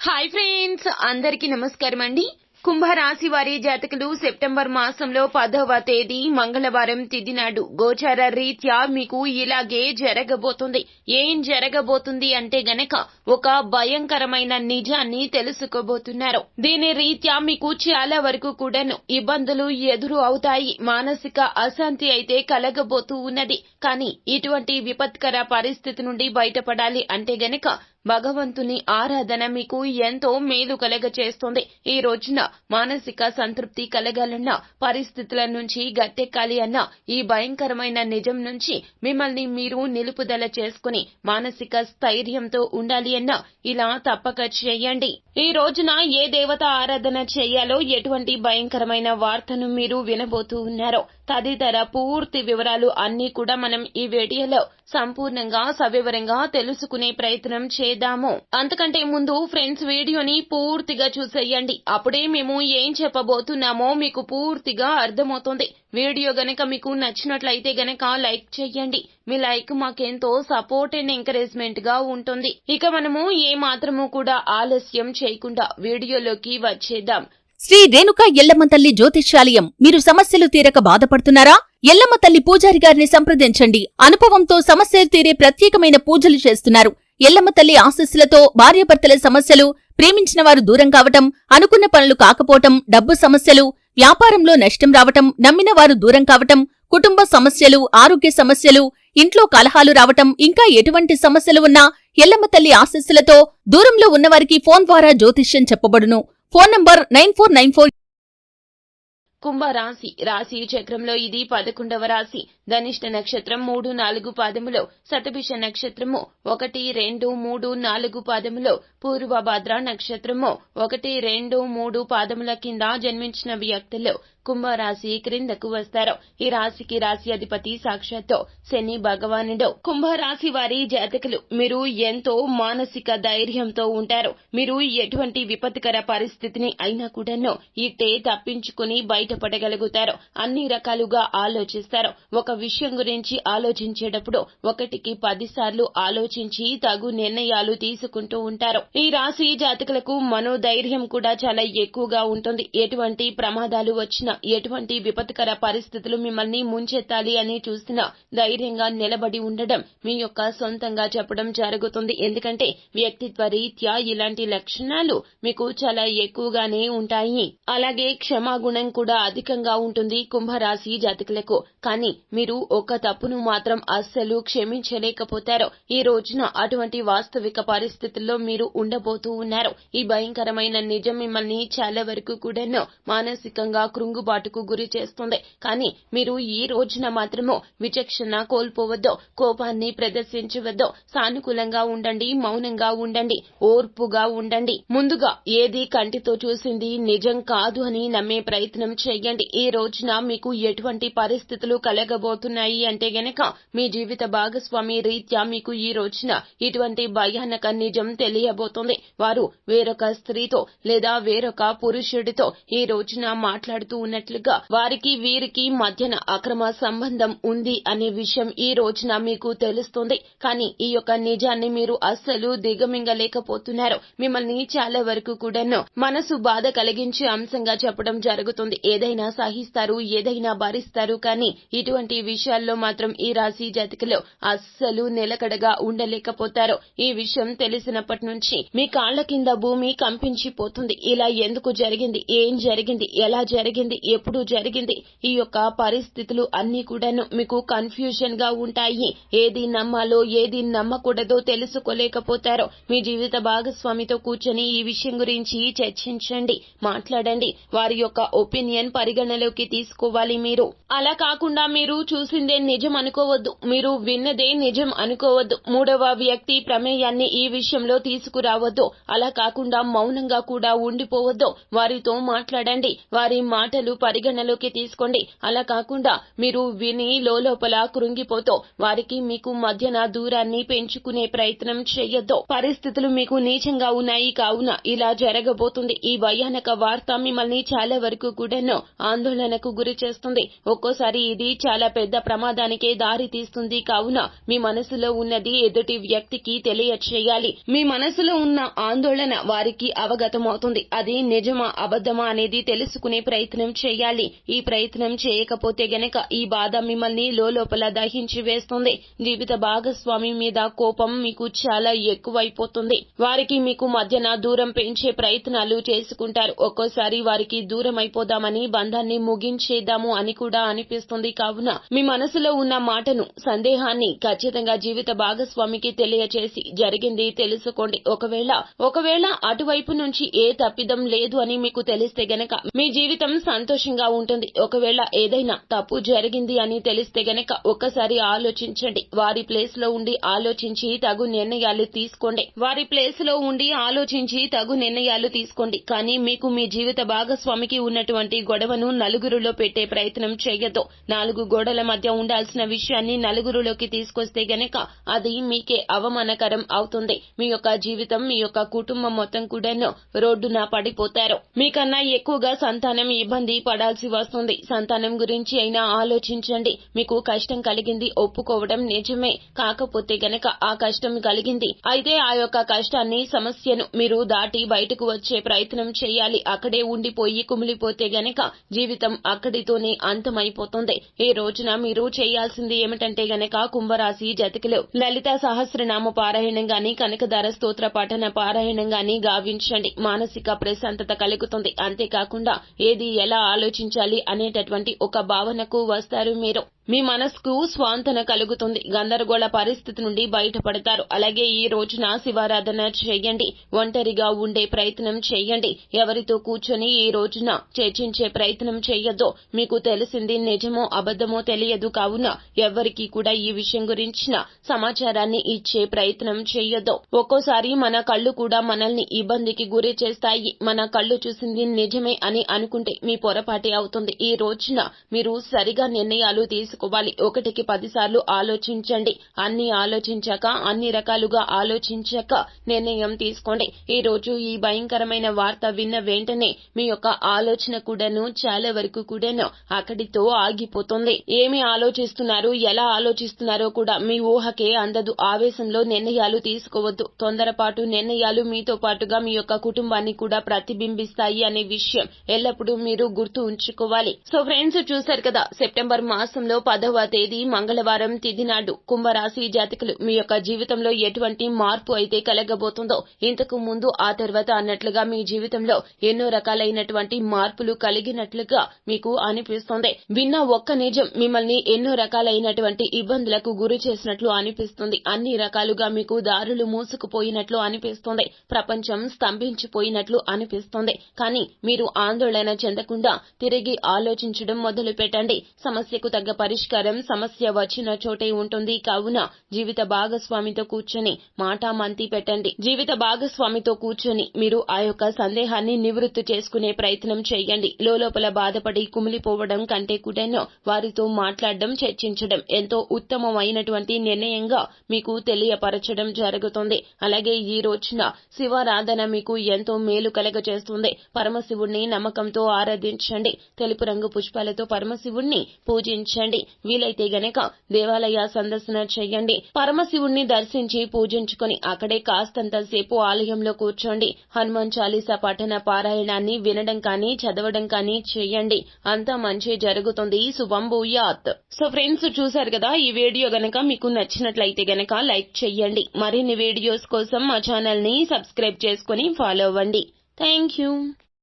Hi friends, అందరికీ నమస్కారం అండి. కుంభరాశి వారి జాతకులు సెప్టెంబర్ మాసంలో 10వ తేదీ మంగళవారం తిథి నాడు గోచార రీత్యా మీకు ఇలాగే జరగబోతుంది. ఏం జరగబోతుంది అంటే గనక ఒక భయంకరమైన నిజాన్ని తెలుసుకోబోతున్నారు. దీని రీత్యా మీకు చాలా వరకు కూడాను ఇబ్బందులు ఎదురు అవుతాయి. మానసిక అశాంతి అయితే కలగబోతూ ఉన్నది. కానీ ఇటువంటి విపత్కర పరిస్థితి నుండి బయటపడాలి అంటే గనక భగవంతుని ఆరాధన మీకు ఎంతో మేలు కలగ చేస్తుంది. ఈ రోజున మానసిక సంతృప్తి కలగాలన్నా, పరిస్థితుల నుంచి గట్టెక్కాలి అన్నా, ఈ భయంకరమైన నిజం నుంచి మిమ్మల్ని మీరు నిలుపుదల చేసుకుని మానసిక స్థైర్యంతో ఉండాలి అన్నా ఇలా తప్పక చేయండి. ఈ రోజున ఏ దేవత ఆరాధన చేయాలో, ఎటువంటి భయంకరమైన వార్తను మీరు వినబోతూ ఉన్నారో తదితర పూర్తి వివరాలు అన్నీ కూడా మనం ఈ వీడియోలో సంపూర్ణంగా సవివరంగా తెలుసుకునే ప్రయత్నం చేద్దాము. అంతకంటే ముందు ఫ్రెండ్స్, వీడియోని పూర్తిగా చూసేయండి. అప్పుడే మేము ఏం చెప్పబోతున్నామో మీకు పూర్తిగా అర్థమవుతుంది. వీడియో గనక మీకు నచ్చినట్లయితే గనక లైక్ చేయండి. మీ లైక్ మాకెంతో సపోర్ట్ అండ్ ఎంకరేజ్మెంట్ గా ఉంటుంది. ఇక మనము ఏ మాత్రము కూడా ఆలస్యం చేయకుండా వీడియోలోకి వచ్చేద్దాం. శ్రీ రేణుకా ఎల్లమ్మ తల్లి జ్యోతిష్యాలయం. మీరు సమస్యలు తీరక బాధపడుతున్నారా? ఎల్లమ్మ తల్లి పూజారి గారిని సంప్రదించండి. అనుభవంతో సమస్యలు తీరే ప్రత్యేకమైన పూజలు చేస్తున్నారు. ఎల్లమ్మ తల్లి ఆశీస్సులతో భార్యాభర్తల సమస్యలు, ప్రేమించిన వారు దూరం కావటం, అనుకున్న పనులు కాకపోవటం, డబ్బు సమస్యలు, వ్యాపారంలో నష్టం రావటం, నమ్మిన వారు దూరం కావటం, కుటుంబ సమస్యలు, ఆరోగ్య సమస్యలు, ఇంట్లో కలహాలు రావటం, ఇంకా ఎటువంటి సమస్యలు ఉన్నా ఎల్లమ్మ తల్లి ఆశీస్సులతో దూరంలో ఉన్నవారికి ఫోన్ ద్వారా జ్యోతిష్యం చెప్పబడును. Phone number 9494. కుంభరాశి రాశి చక్రంలో ఇది 11వ రాశి. ధనిష్ట నక్షత్రం 3, 4 పాదములో, శతభిష నక్షత్రము 1, 2, 3, 4 పాదములో, పూర్వభద్ర నక్షత్రము 1, 2, 3 పాదముల కింద జన్మించిన వ్యక్తులు కుంభరాశి క్రిందకు వస్తారు. ఈ రాశికి రాశి అధిపతి సాక్షాత్తు శని భగవానుడు. కుంభరాశి వారి జాతకులు మీరు ఎంతో మానసిక ధైర్యంతో ఉంటారు. మీరు ఎటువంటి విపత్కర పరిస్థితిని అయినా కూడాను ఇట్టే తప్పించుకుని బయటపడగలుగుతారు. అన్ని రకాలుగా ఆలోచిస్తారు. ఒక విషయం గురించి ఆలోచించేటప్పుడు 1కి 10 సార్లు ఆలోచించి తగు నిర్ణయాలు తీసుకుంటూ ఉంటారు. ఈ రాశి జాతకులకు మనోధైర్యం కూడా చాలా ఎక్కువగా ఉంటుంది. ఎటువంటి ప్రమాదాలు వచ్చినా, ఎటువంటి విపత్కర పరిస్థితులు మిమ్మల్ని ముంచెత్తాలి అని చూసినా ధైర్యంగా నిలబడి ఉండడం మీ యొక్క సొంతంగా చెప్పడం జరుగుతుంది. ఎందుకంటే వ్యక్తిత్వ రీత్యా ఇలాంటి లక్షణాలు మీకు చాలా ఎక్కువగానే ఉంటాయి. అలాగే క్షమాగుణం కూడా అధికంగా ఉంటుంది కుంభరాశి జాతకులకు. కానీ మీరు ఒక తప్పును మాత్రం అస్సలు క్షమించలేకపోతారు. ఈ రోజున అటువంటి వాస్తవిక పరిస్థితుల్లో మీరు ఉండబోతూ ఉన్నారు. ఈ భయంకరమైన నిజం మిమ్మల్ని చాలా వరకు కూడాను మానసికంగా కృంగుబాటుకు గురి చేస్తుంది. కానీ మీరు ఈ రోజున మాత్రము విచక్షణ కోల్పోవద్దు, కోపాన్ని ప్రదర్శించవద్దు. సానుకూలంగా ఉండండి, మౌనంగా ఉండండి, ఓర్పుగా ఉండండి. ముందుగా ఏది కంటితో చూసింది నిజం కాదు అని నమ్మే ప్రయత్నం చేయండి. ఈ రోజున మీకు ఎటువంటి పరిస్థితులు కలగబోతున్నాయి అంటే గనక మీ జీవిత భాగస్వామి రీత్యా మీకు ఈ రోజున ఇటువంటి భయానక నిజం తెలియబోతుంది. వారు వేరొక స్త్రీతో లేదా వేరొక పురుషుడితో ఈ రోజున మాట్లాడుతూ ఉన్నట్లుగా వారికి వీరికి మధ్యన అక్రమ సంబంధం ఉంది అనే విషయం ఈ రోజున మీకు తెలుస్తుంది. కానీ ఈ యొక్క నిజాన్ని మీరు అస్సలు దిగమింగలేకపోతున్నారు. మిమ్మల్ని చాలా వరకు కూడాను మనసు బాధ కలిగించే అంశంగా చెప్పడం జరుగుతుంది. ఏదైనా సహిస్తారు, ఏదైనా భరిస్తారు. కానీ ఇటువంటి విషయాల్లో మాత్రం ఈ రాశి జాతకులు అస్సలు నిలకడగా ఉండలేకపోతారు. ఈ విషయం తెలిసినప్పటి నుంచి మీ కాళ్ల కింద భూమి కంపించిపోతుంది. ఇలా ఎందుకు జరిగింది, ఏం జరిగింది, ఎలా జరిగింది, ఎప్పుడు జరిగింది, ఈ యొక్క పరిస్థితులు అన్ని కూడాను మీకు కన్ఫ్యూజన్ గా ఉంటాయి. ఏది నమ్మాలో ఏది నమ్మకూడదో తెలుసుకోలేకపోతారు. మీ జీవిత భాగస్వామితో కూర్చొని ఈ విషయం గురించి చర్చించండి, మాట్లాడండి. వారి యొక్క ఒపీనియన్ పరిగణలోకి తీసుకోవాలి. మీరు అలా కాకుండా మీరు చూసిందే నిజం అనుకోవద్దు, మీరు విన్నదే నిజం అనుకోవద్దు. మూడవ వ్యక్తి ప్రమేయాన్ని ఈ విషయంలో తీసుకురావద్దు. అలా కాకుండా మౌనంగా కూడా ఉండిపోవద్దు. వారితో మాట్లాడండి, వారి మాటలు పరిగణలోకి తీసుకోండి. అలా కాకుండా మీరు విని లోపల కృంగిపోతూ వారికి మీకు మధ్యన దూరాన్ని పెంచుకునే ప్రయత్నం చేయొద్దు. పరిస్థితులు మీకు నీచంగా ఉన్నాయి కావున ఇలా జరగబోతుంది. ఈ భయానక వార్త మిమ్మల్ని చాలా వరకు కూడాను కూడాను ఆందోళనకు గురి చేస్తుంది. ఒక్కోసారి ఇది చాలా పెద్ద ప్రమాదానికే దారి తీస్తుంది. కావున మీ మనసులో ఉన్నది ఎదుటి వ్యక్తికి తెలియచేయాలి. మీ మనసులో ఉన్న ఆందోళన వారికి అవగతమవుతుంది. అది నిజమా అబద్ధమా అనేది తెలుసుకునే ప్రయత్నం చేయాలి. ఈ ప్రయత్నం చేయకపోతే గనక ఈ బాధ మిమ్మల్ని లోపల దహించి వేస్తుంది. జీవిత భాగస్వామి మీద కోపం మీకు చాలా ఎక్కువైపోతుంది. వారికి మీకు మధ్యన దూరం పెంచే ప్రయత్నాలు చేసుకుంటారు. ఒక్కోసారి వారికి దూరం అయిపోదామని బంధాన్ని ముగించేద్దాము అని కూడా అనిపిస్తుంది. కావున మీ మనసులో ఉన్న మాటను, సందేహాన్ని ఖచ్చితంగా జీవిత భాగస్వామికి తెలియచేసి జరిగింది తెలుసుకోండి. ఒకవేళ అటువైపు నుంచి ఏ తప్పిదం లేదు అని మీకు తెలిస్తే గనక మీ జీవితం సంతోషంగా ఉంటుంది. ఒకవేళ ఏదైనా తప్పు జరిగింది అని తెలిస్తే గనక ఒక్కసారి ఆలోచించండి. వారి ప్లేస్ లో ఉండి ఆలోచించి తగు నిర్ణయాలు తీసుకోండి. కానీ మీకు మీ జీవిత భాగస్వామికి ఉన్నటువంటి గొడవను నలుగురిలో పెట్టే ప్రయత్నం చేయొద్దు. 4 గోడల మధ్య ఉండాల్సిన విషయాన్ని నలుగురిలోకి తీసుకొస్తే గనక అది మీకే అవమానకరం అవుతుంది. మీ యొక్క జీవితం, మీ యొక్క కుటుంబం మొత్తం కూడాను రోడ్డున పడిపోతారు. మీకన్నా ఎక్కువగా సంతానం ఇబ్బంది పడాల్సి వస్తుంది. సంతానం గురించి అయినా ఆలోచించండి. మీకు కష్టం కలిగింది ఒప్పుకోవడం నిజమే. కాకపోతే గనక ఆ కష్టం కలిగింది అయితే ఆ యొక్క కష్టాన్ని, సమస్యను మీరు దాటి బయటకు వచ్చే ప్రయత్నం చేయాలి. అక్కడే ఉండిపోయి కుమిలిపోతే గనక జీవితం అక్కడితోనే అంతమైపోతుంది. ఈ రోజున మీరు చేయాల్సింది ఏమిటంటే గనక కుంభరాశి జాతకులు లలితా సహస్రనామ పారాయణం గాని, కనకదార స్తోత్ర పఠన పారాయణం గాని గావించండి. మానసిక ప్రశాంతత కలుగుతుంది. అంతేకాకుండా ఏది ఎలా ఆలోచించాలి అనేటటువంటి ఒక భావనకు వస్తారు. మీరు మీ మనసుకు స్వాంతన కలుగుతుంది. గందరగోళ పరిస్థితి నుండి బయటపడతారు. అలాగే ఈ రోజున శివారాధన చేయండి. ఒంటరిగా ఉండే ప్రయత్నం చేయండి. ఎవరితో కూర్చొని ఈ రోజున చర్చించే ప్రయత్నం చేయొద్దు. మీకు తెలిసింది నిజమో అబద్ధమో తెలియదు. కావున ఎవరికి కూడా ఈ విషయం గురించిన సమాచారాన్ని ఇచ్చే ప్రయత్నం చేయొద్దు. ఒక్కోసారి మన కళ్ళు కూడా మనల్ని ఇబ్బందికి గురి చేస్తాయి. మన కళ్ళు చూసింది నిజమే అని అనుకుంటే మీ పొరపాటే అవుతుంది. ఈ రోజున మీరు సరిగా నిర్ణయాలు తీసుకోవాలి. 1కి 10 సార్లు ఆలోచించండి. అన్ని రకాలుగా ఆలోచించాక నిర్ణయం తీసుకోండి. ఈ రోజు ఈ భయంకరమైన వార్త విన్న వెంటనే మీ యొక్క ఆలోచన కూడాను చాలా వరకు కూడాను అక్కడితో ఆగిపోతుంది. ఏమి ఆలోచిస్తున్నారు, ఎలా ఆలోచిస్తున్నారో కూడా మీ ఊహకే అందదు. ఆవేశంలో నిర్ణయాలు తీసుకోవద్దు. తొందరపాటు నిర్ణయాలు మీతో పాటుగా మీ యొక్క కుటుంబాన్ని కూడా ప్రతిబింబిస్తాయి అనే విషయం ఎల్లప్పుడూ మీరు గుర్తు ఉంచుకోవాలి. సో ఫ్రెండ్స్, చూశారు కదా, సెప్టెంబర్ మాసంలో 10వ తేదీ మంగళవారం తిథి నాడు కుంభరాశి జాతకులు మీ యొక్క జీవితంలో ఎటువంటి మార్పు అయితే కలగబోతుందో, ఇంతకు ముందు ఆ తర్వాత అన్నట్లుగా మీ జీవితంలో ఎన్నో రకాలైనటువంటి మార్పులు కలిగినట్లుగా మీకు అనిపిస్తుంది. విన్న ఒక్క నిజం మిమ్మల్ని ఎన్నో రకాలైనటువంటి ఇబ్బందులకు గురి చేసినట్లు అనిపిస్తుంది. అన్ని రకాలుగా మీకు దారులు మూసుకుపోయినట్లు అనిపిస్తుంది. ప్రపంచం స్తంభించిపోయినట్లు అనిపిస్తుంది. కానీ మీరు ఆందోళన చెందకుండా తిరిగి ఆలోచించడం మొదలు పెట్టండి. సమస్యకు తగ్గ పరిష్కారం సమస్య వచ్చిన చోటే ఉంటుంది. కావున జీవిత భాగస్వామితో కూర్చొని మాటామంతి పెట్టండి. జీవిత భాగస్వామితో కూర్చొని మీరు ఆ యొక్క సందేహాన్ని నివృత్తి చేసుకునే ప్రయత్నం చేయండి. లోపల బాధపడి కుమిలిపోవడం కంటే కూడాను వారితో మాట్లాడడం, చర్చించడం ఎంతో ఉత్తమమైనటువంటి నిర్ణయంగా మీకు తెలియపరచడం జరుగుతుంది. అలాగే ఈ రోజున శివారాధన మీకు ఎంతో మేలు కలగజేస్తుంది. పరమశివుణ్ణి నమ్మకంతో ఆరాధించండి. తెలుపు రంగు పుష్పాలతో పరమశివుణ్ణి పూజించండి. వీలైతే గనక దేవాలయ సందర్శన చేయండి. పరమశివుణ్ణి దర్శించి పూజించుకొని అక్కడే కాస్తంత సేపు ఆలయంలో కూర్చోండి. హనుమాన్ చాలీసా పఠన పారాయణాన్ని వినడం కానీ, చదవడం కానీ చేయండి. అంతా మంచి జరుగుతుంది. శుభం భూయాత్. సో ఫ్రెండ్స్, చూశారు కదా, ఈ వీడియో గనక మీకు నచ్చినట్లయితే గనక లైక్ చేయండి. మరిన్ని వీడియోస్ కోసం మా ఛానల్ ని సబ్స్క్రైబ్ చేసుకుని ఫాలో అవ్వండి. Thank you.